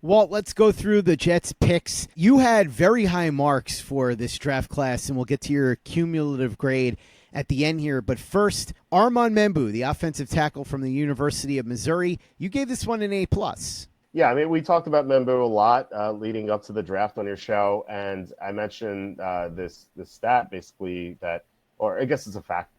Walt, let's go through the Jets picks. You had very high marks for this draft class, and we'll get to your cumulative grade at the end here. But first, Arman Mambu, the offensive tackle from the University of Missouri. You gave this one an A+. Yeah, I mean, we talked about Membu a lot leading up to the draft on your show, and I mentioned this stat basically that, or I guess it's a fact.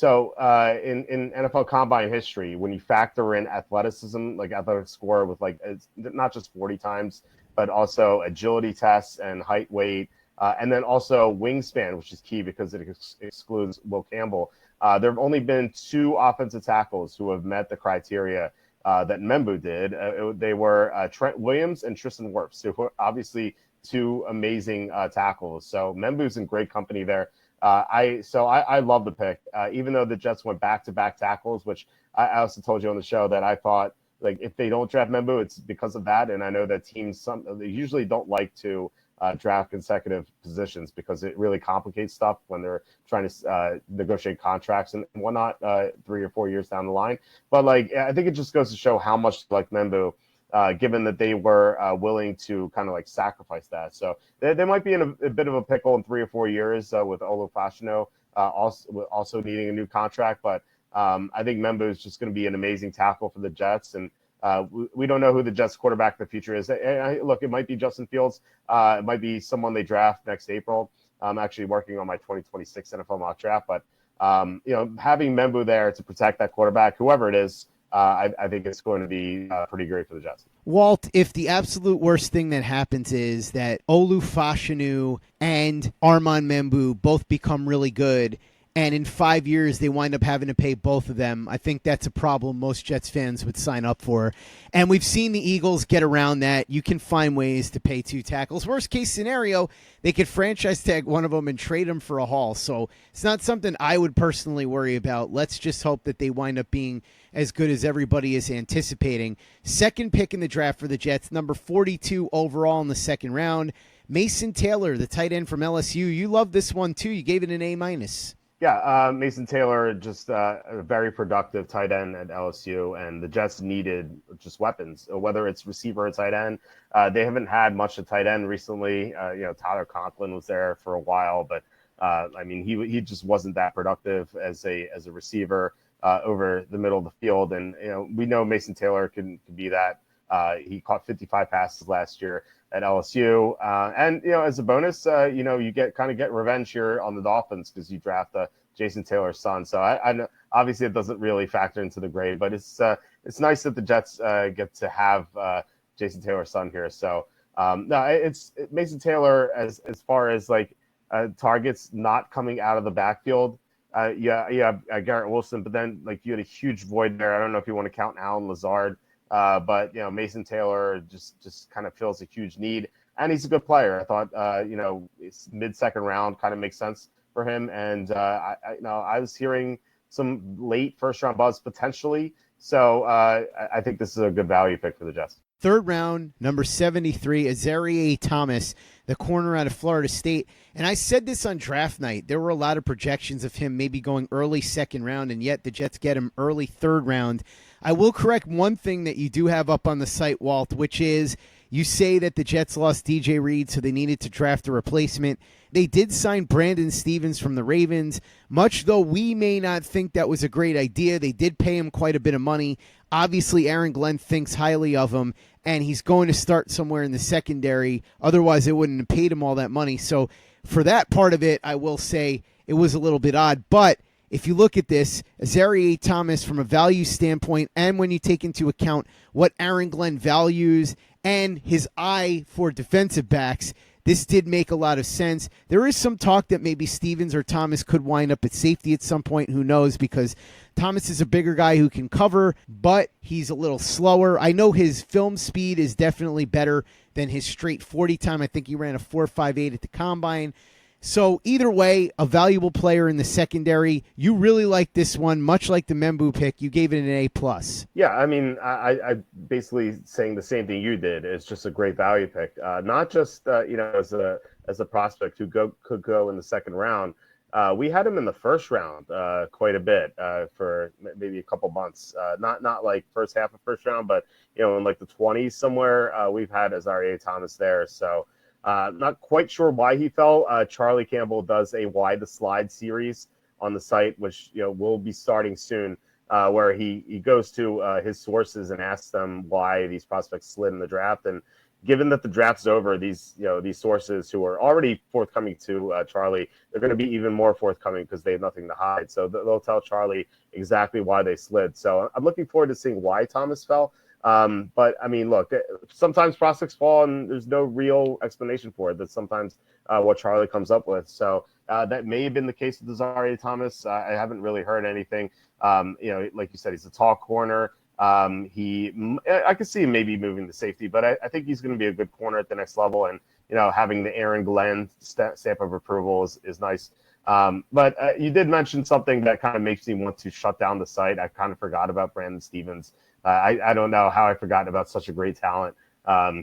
In NFL Combine history, when you factor in athleticism, like athletic score with like it's not just 40 times, but also agility tests and height, weight, and then also wingspan, which is key because it excludes Will Campbell. There have only been two offensive tackles who have met the criteria that Membu did. They were Trent Williams and Tristan Wirfs, who were obviously two amazing tackles. So Membu's in great company there. I love the pick, even though the Jets went back-to-back tackles, which I also told you on the show that I thought like if they don't draft Membu, it's because of that. And I know that teams they usually don't like to draft consecutive positions because it really complicates stuff when they're trying to negotiate contracts and whatnot 3 or 4 years down the line. But like I think it just goes to show how much like Membu. Given that they were willing to kind of like sacrifice that. So they might be in a bit of a pickle in 3 or 4 years with Olu Fashanu also needing a new contract. But I think Membu is just going to be an amazing tackle for the Jets. And we don't know who the Jets quarterback of the future is. Look, it might be Justin Fields. It might be someone they draft next April. I'm actually working on my 2026 NFL mock draft. But, having Membu there to protect that quarterback, whoever it is, I think it's going to be pretty great for the Jets. Walt, if the absolute worst thing that happens is that Olu Fashanu and Arman Mambu both become really good, and in 5 years they wind up having to pay both of them, I think that's a problem most Jets fans would sign up for. And we've seen the Eagles get around that. You can find ways to pay two tackles. Worst case scenario, they could franchise tag one of them and trade them for a haul. So it's not something I would personally worry about. Let's just hope that they wind up being as good as everybody is anticipating. Second pick in the draft for the Jets, number 42 overall in the second round. Mason Taylor, the tight end from LSU. You love this one too. You gave it an A-. Yeah, Mason Taylor, just a very productive tight end at LSU, and the Jets needed just weapons, whether it's receiver or tight end. They haven't had much of tight end recently. Tyler Conklin was there for a while, but he just wasn't that productive as a receiver over the middle of the field. And we know Mason Taylor can be that. He caught 55 passes last year at LSU. And as a bonus, you get revenge here on the Dolphins because you draft Jason Taylor's son. So I know obviously it doesn't really factor into the grade, but it's nice that the Jets get to have Jason Taylor's son here. So no, it's Mason Taylor as far as like targets not coming out of the backfield. Garrett Wilson, but then like you had a huge void there. I don't know if you want to count Alan Lazard. But Mason Taylor just kind of fills a huge need, and he's a good player. I thought it's mid-second round kind of makes sense for him, and I was hearing some late first-round buzz potentially. So I think this is a good value pick for the Jets. Third round, number 73, Aeris Thomas, the corner out of Florida State. And I said this on draft night. There were a lot of projections of him maybe going early second round, and yet the Jets get him early third round. I will correct one thing that you do have up on the site, Walt, which is you say that the Jets lost DJ Reed, so they needed to draft a replacement. They did sign Brandon Stevens from the Ravens. Much though we may not think that was a great idea, they did pay him quite a bit of money. Obviously, Aaron Glenn thinks highly of him, and he's going to start somewhere in the secondary. Otherwise, they wouldn't have paid him all that money. So for that part of it, I will say it was a little bit odd. But if you look at this, Aeris Thomas from a value standpoint, and when you take into account what Aaron Glenn values and his eye for defensive backs, this did make a lot of sense. There is some talk that maybe Stevens or Thomas could wind up at safety at some point. Who knows? Because Thomas is a bigger guy who can cover, but he's a little slower. I know his film speed is definitely better than his straight 40 time. I think he ran a 4.58 at the combine. So either way, a valuable player in the secondary. You really like this one, much like the Mambu pick. You gave it an A+. Yeah, I mean, I basically saying the same thing you did. It's just a great value pick, not just as a prospect who could go in the second round. We had him in the first round quite a bit for maybe a couple months. Not like first half of first round, but in like the 20s somewhere. We've had Aeris Thomas there, so not quite sure why he fell. Charlie Campbell does a Why the Slide series on the site, which will be starting soon, where he goes to his sources and asks them why these prospects slid in the draft. And given that the draft's over, these sources who are already forthcoming to Charlie, they're going to be even more forthcoming because they have nothing to hide. So they'll tell Charlie exactly why they slid. So I'm looking forward to seeing why Thomas fell. But I mean, look, sometimes prospects fall and there's no real explanation for it. That's sometimes what Charlie comes up with. So that may have been the case with Aeris Thomas. I haven't really heard anything. Like you said, he's a tall corner. I could see him maybe moving to safety, but I think he's going to be a good corner at the next level. And having the Aaron Glenn stamp of approval is nice. But you did mention something that kind of makes me want to shut down the site. I kind of forgot about Brandon Stevens. I don't know how I forgot about such a great talent.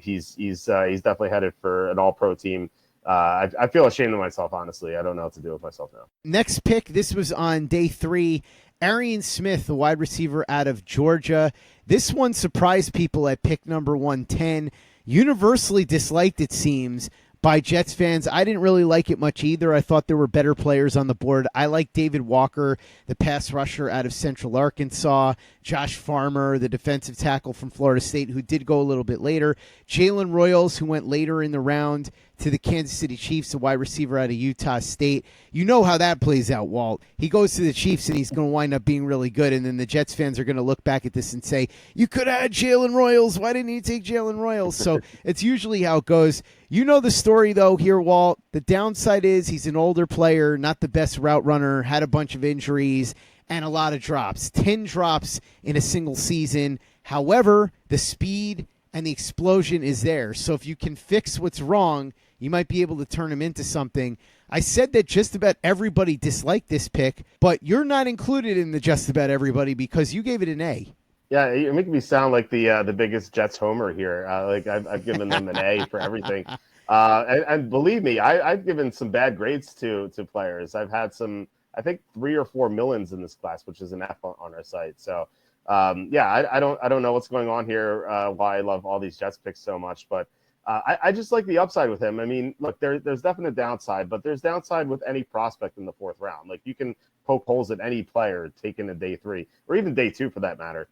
He's definitely headed for an all-pro team. I feel ashamed of myself, honestly. I don't know what to do with myself now. Next pick, this was on day 3. Aren Smith, the wide receiver out of Georgia. This one surprised people at pick number 110. Universally disliked, it seems, by Jets fans. I didn't really like it much either. I thought there were better players on the board. I like David Walker, the pass rusher out of Central Arkansas. Josh Farmer, the defensive tackle from Florida State, who did go a little bit later. Jalen Royals, who went later in the round to the Kansas City Chiefs, a wide receiver out of Utah State. You know how that plays out, Walt. He goes to the Chiefs and he's going to wind up being really good, and then the Jets fans are going to look back at this and say, you could have had Jalen Royals. Why didn't you take Jalen Royals? So it's usually how it goes. You know the story, though, here, Walt. The downside is he's an older player, not the best route runner, had a bunch of injuries, and a lot of drops. 10 drops in a single season. However, the speed and the explosion is there. So if you can fix what's wrong, you might be able to turn him into something. I said that just about everybody disliked this pick, but you're not included in the just about everybody because you gave it an A. Yeah, you're making me sound like the biggest Jets homer here. Like I've given them an A for everything. And believe me, I've given some bad grades to players. I've had some, I think 3 or 4 millions in this class, which is an F on our site. So I don't know what's going on here. Why I love all these Jets picks so much, but I just like the upside with him. I mean, look, there's definite downside, but there's downside with any prospect in the 4th round. Like you can poke holes at any player taken in day 3 or even day 2 for that matter.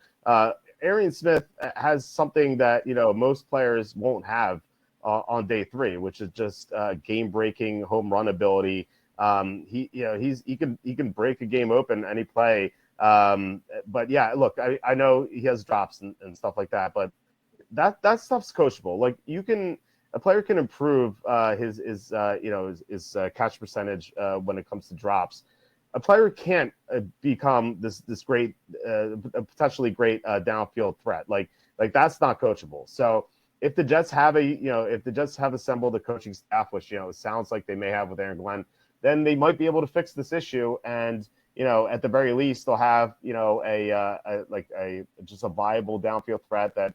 Aren Smith has something that most players won't have on day 3, which is just game-breaking home run ability. He can break a game open any play. But yeah, look, I know he has drops and stuff like that, but that stuff's coachable. Like a player can improve his catch percentage when it comes to drops. A player can't become this great, potentially great downfield threat. Like that's not coachable. So if the Jets have assembled a coaching staff, which it sounds like they may have with Aaron Glenn, then they might be able to fix this issue. And at the very least, they'll have just a viable downfield threat that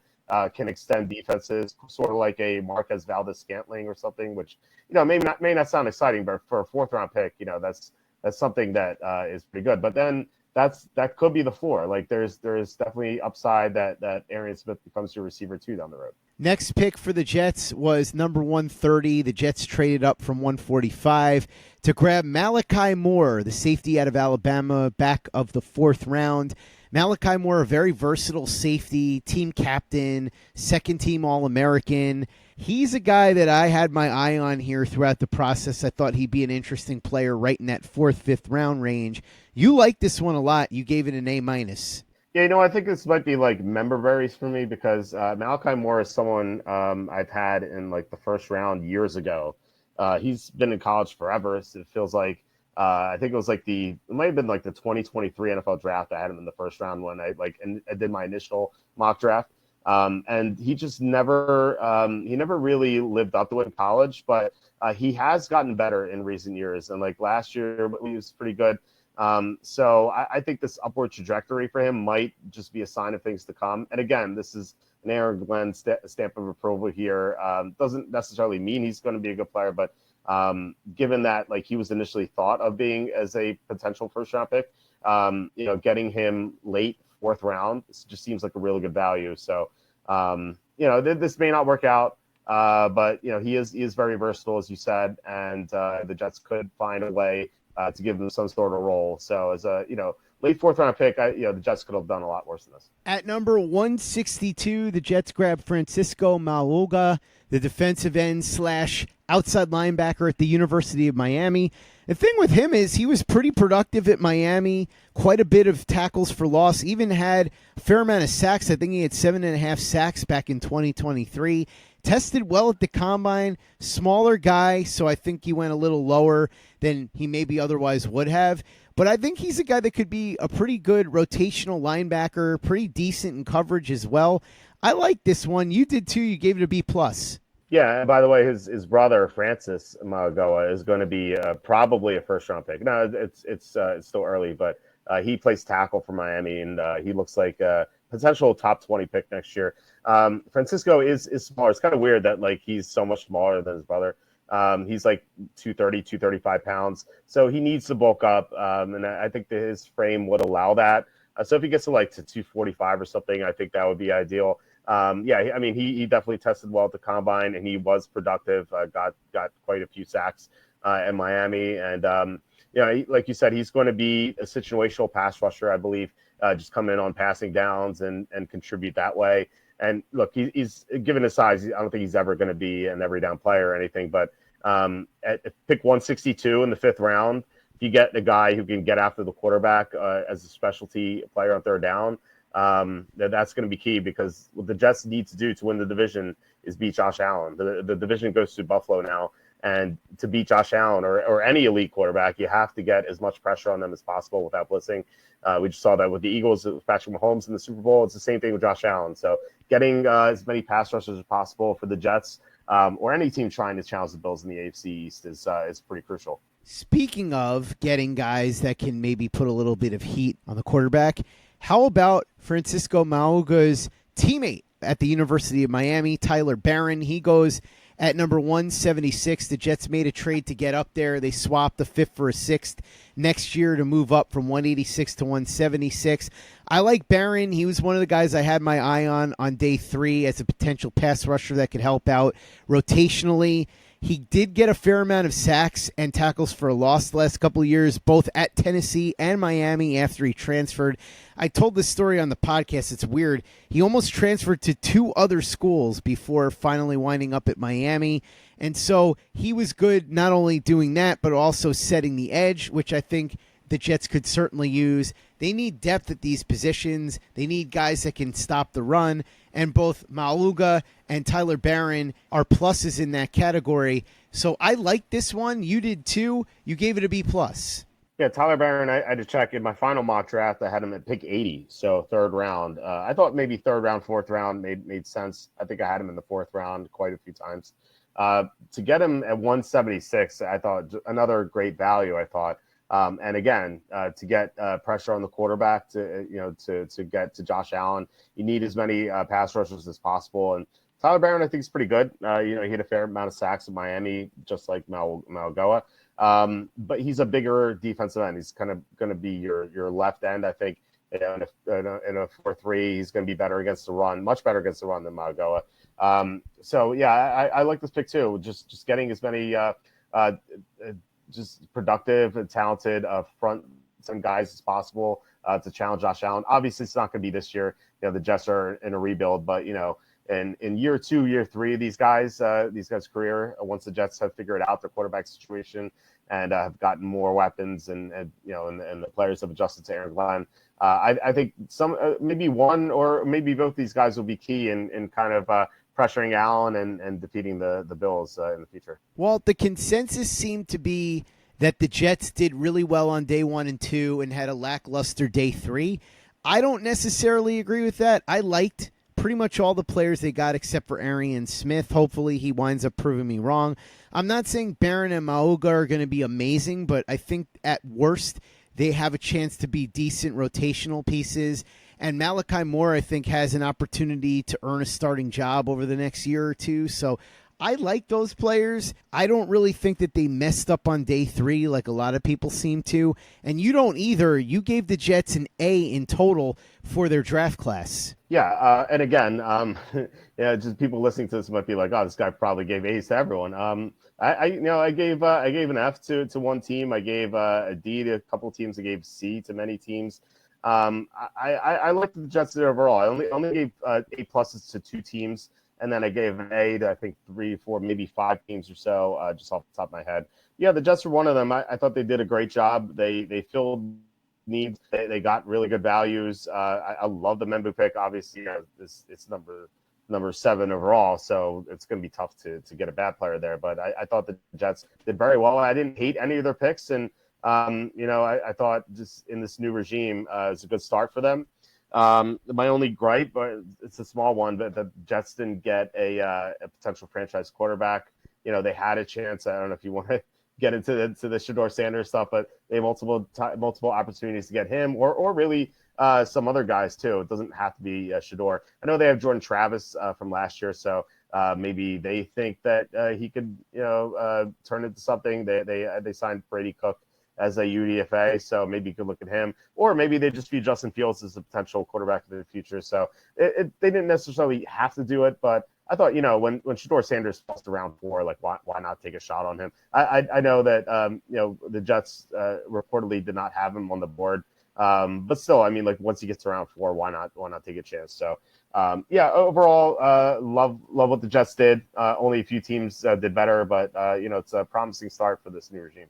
can extend defenses, sort of like a Marquez Valdez-Scantling or something, which may not sound exciting, but for a 4th round pick, that's something that is pretty good. But then that could be the floor. Like there's definitely upside that Aren Smith becomes your receiver 2 down the road. Next pick for the Jets was number 130. The Jets traded up from 145 to grab Malachi Moore, the safety out of Alabama, back of the 4th round. Malachi Moore, a very versatile safety, team captain, second-team All-American. He's a guy that I had my eye on here throughout the process. I thought he'd be an interesting player right in that 4th, 5th round range. You liked this one a lot. You gave it an A-. Yeah, I think this might be like member berries for me because Malachi Moore is someone I've had in like the 1st round years ago. He's been in college forever. So it feels like I think it might have been like the 2023 NFL draft. I had him in the 1st round when I did my initial mock draft. And he just never really lived up to it in college, but he has gotten better in recent years. And like last year, he was pretty good. So I think this upward trajectory for him might just be a sign of things to come. And again, this is an Aaron Glenn stamp of approval here. Doesn't necessarily mean he's going to be a good player, but given that like he was initially thought of being as a potential first round pick, getting him late fourth round just seems like a really good value. So this may not work out, but he is very versatile, as you said, and the Jets could find a way to give him some sort of role. So as a late fourth round pick, the Jets could have done a lot worse than this. At number 162, the Jets grab Francisco Magoa, the defensive end / outside linebacker at the University of Miami. The thing with him is he was pretty productive at Miami, quite a bit of tackles for loss, even had a fair amount of sacks. I think he had 7.5 sacks back in 2023. Tested well at the combine, smaller guy, so I think he went a little lower than he maybe otherwise would have. But I think he's a guy that could be a pretty good rotational linebacker, pretty decent in coverage as well. I like this one. You did too. You gave it a B+. Yeah, and by the way, his brother Francis Magoa is going to be probably a first-round pick. No, it's still early, but he plays tackle for Miami, and he looks like a potential top 20 pick next year. Francisco is smaller. It's kind of weird that like he's so much smaller than his brother. He's like 230, 235 pounds, so he needs to bulk up, and I think that his frame would allow that. So if he gets to 245 or something, I think that would be ideal. He definitely tested well at the combine, and he was productive. Got quite a few sacks in Miami, and like you said, he's going to be a situational pass rusher, I believe. Just come in on passing downs and contribute that way. And look, he's given his size, I don't think he's ever going to be an every down player or anything. But at pick 162 in the fifth round, if you get a guy who can get after the quarterback as a specialty player on third down, that's going to be key, because what the Jets need to do to win the division is beat Josh Allen. The division goes to Buffalo now, and to beat Josh Allen or any elite quarterback, you have to get as much pressure on them as possible without blitzing. We just saw that with the Eagles, with Patrick Mahomes in the Super Bowl. It's the same thing with Josh Allen. So getting as many pass rushers as possible for the Jets or any team trying to challenge the Bills in the AFC East is pretty crucial. Speaking of getting guys that can maybe put a little bit of heat on the quarterback, how about Francisco Magoa's teammate at the University of Miami, Tyler Barron? He goes at number 176. The Jets made a trade to get up there. They swapped the fifth for a sixth next year to move up from 186 to 176. I like Barron. He was one of the guys I had my eye on day 3 as a potential pass rusher that could help out rotationally. He did get a fair amount of sacks and tackles for a loss the last couple of years, both at Tennessee and Miami after he transferred. I told this story on the podcast. It's weird. He almost transferred to 2 other schools before finally winding up at Miami. And so he was good not only doing that, but also setting the edge, which I think the Jets could certainly use. They need depth at these positions. They need guys that can stop the run. And both Magoa and Tyler Barron are pluses in that category. So I like this one. You did too. You gave it a B+. Yeah, Tyler Barron, I had to check. In my final mock draft, I had him at pick 80, so third round. I thought maybe third round, fourth round made sense. I think I had him in the fourth round quite a few times. To get him at 176, I thought another great value, I thought. And again, to get pressure on the quarterback, to get to Josh Allen, you need as many pass rushers as possible. And Tyler Barron, I think, is pretty good. He had a fair amount of sacks in Miami, just like Magoa. But he's a bigger defensive end. He's kind of going to be your left end, I think. In a 4-3, he's going to be better against the run, much better against the run than Magoa. I like this pick too. Just getting as many just productive and talented front some guys as possible to challenge Josh Allen. Obviously, it's not going to be this year. The Jets are in a rebuild, but in year 2, year 3, these guys' career, once the Jets have figured out their quarterback situation and have gotten more weapons and the players have adjusted to Aaron Glenn, I think maybe one or maybe both these guys will be key in kind of pressuring Allen and defeating the Bills in the future. Well, the consensus seemed to be that the Jets did really well on day 1 and 2 and had a lackluster day 3. I don't necessarily agree with that. I liked pretty much all the players they got except for Aren Smith. Hopefully he winds up proving me wrong. I'm not saying Barron and Magoa are going to be amazing, but I think at worst They have a chance to be decent rotational pieces. And Malachi Moore, I think, has an opportunity to earn a starting job over the next year or two. So I like those players. I don't really think that they messed up on day 3 like a lot of people seem to. And you don't either. You gave the Jets an A in total for their draft class. Yeah, and again, just people listening to this might be like, "Oh, this guy probably gave A's to everyone." I gave an F to one team. I gave a D to a couple teams. I gave C to many teams. I liked the Jets overall. I only gave A pluses to 2 teams, and then I gave an A to I think 3, 4, maybe 5 teams or so, just off the top of my head. Yeah, the Jets were one of them. I thought they did a great job. They filled needs. They got really good values. I love the Mambu pick. Obviously, it's number 7 overall, so it's going to be tough to get a bad player there. But I thought the Jets did very well. I didn't hate any of their picks, and I thought just in this new regime, it's a good start for them. My only gripe, but it's a small one, but the Jets didn't get a potential franchise quarterback. They had a chance. I don't know if you want to get into the Shedeur Sanders stuff, but they have multiple opportunities to get him or really some other guys too. It doesn't have to be Shedeur. I know they have Jordan Travis from last year, so maybe they think that he could turn into something. They signed Brady Cook as a UDFA, so maybe you could look at him, or maybe they just view Justin Fields as a potential quarterback in the future. So they didn't necessarily have to do it, but I thought, when Shedeur Sanders falls to round 4, like why not take a shot on him? I know that the Jets reportedly did not have him on the board, but still, I mean, like once he gets to round 4, why not take a chance? So overall, love what the Jets did. Only a few teams did better, but it's a promising start for this new regime.